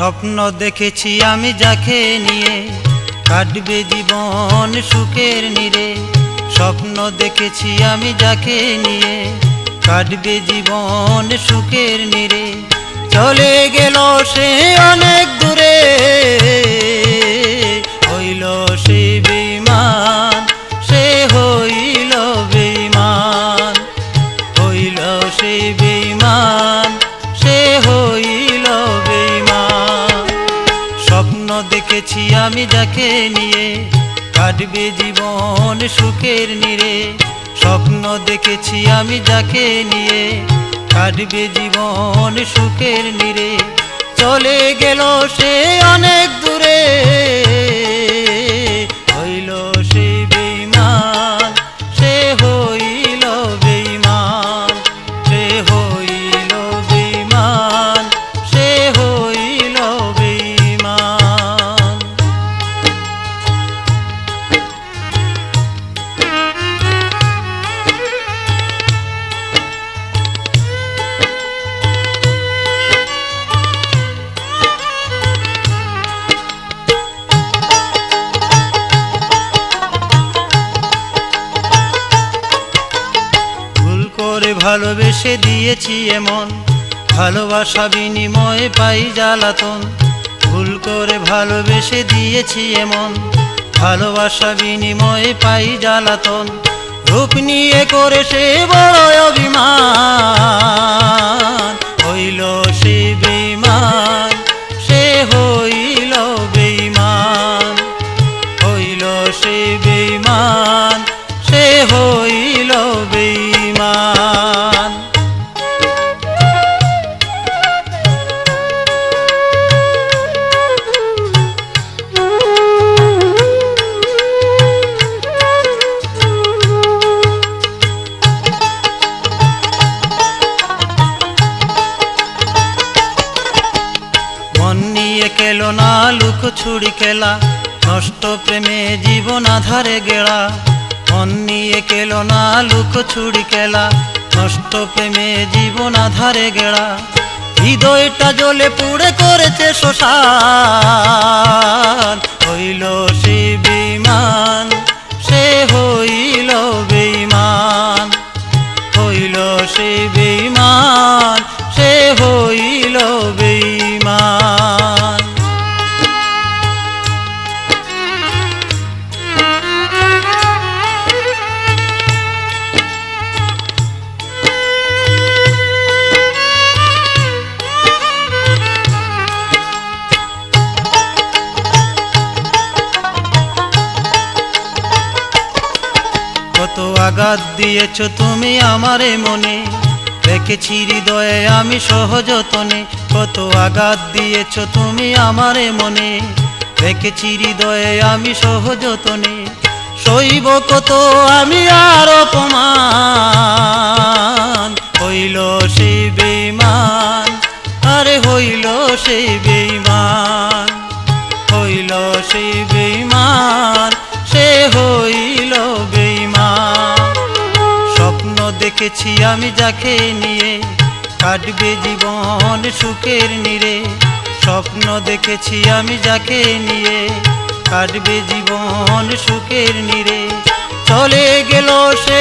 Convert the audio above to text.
স্বপ্ন দেখেছি আমি যাকে নিয়ে কাটবে জীবন সুখের নীড়ে। স্বপ্ন দেখেছি আমি যাকে নিয়ে কাটবে জীবন সুখের নীড়ে। চলে গেল সে অনেক দূরে, হইল সে বেঈমান, সে হইল বেঈমান, হইল সে বেঈমান, সে হইল বেঈমান। স্বপ্ন দেখেছি আমি যাকে নিয়ে কাটবে জীবন সুখের নীড়ে। স্বপ্ন দেখেছি আমি যাকে নিয়ে কাটবে জীবন সুখের নীড়ে। চলে গেল সে অনেক দূরে, হইল সে বেঈমান, সে হইল বেঈমান, সে হইল বেঈমান, সে হইল বেঈমান। ভালোবেসে দিয়েছি এমন, ভালোবাসা বিনিময়ে পাই জ্বালাতন। ভুল করে ভালোবেসে দিয়েছি এমন, ভালোবাসা বিনিময়ে পাই জ্বালাতন। রূপ নিয়ে করে সে বড় অভিমান, হইল সে বেঈমান, সে হইল বেঈমান, হইল সে বেঈমান, সে হইল বেঈমান। মন নিয়ে খেলো না লুকোচুরি খেলা, নষ্ট প্রেমে জীবন আধারে গেড়া। মন নিয়ে খেলো না লুকোচুরি খেলা, নষ্ট প্রেমে জীবন আধারে গেড়া। হৃদয়টা জ্বলে পুড়ে করেছে শ্মশান, হইল সে বেঈমান, সে হইল বেঈমান, হইল সে বেঈমান, সে হইল বেঈমান। কত আঘাত দিয়েছ তুমি আমারে মনে, রেখেছি হৃদয়ে আমি সহযতনে। কত আঘাত দিয়েছ তুমি আমারে মনে, রেখেছি হৃদয়ে আমি সহযতনে। সইব কত আমি আর অপমান, হইল সে বেঈমান, আরে হইল সে বেঈমান, হইল সে বেঈমান, সে হইল বেঈমান। স্বপ্ন দেখেছি আমি যাকে নিয়ে কাটবে জীবন সুখের নীড়ে। স্বপ্ন দেখেছি আমি যাকে নিয়ে কাটবে জীবন সুখের নীড়ে। চলে গেল সে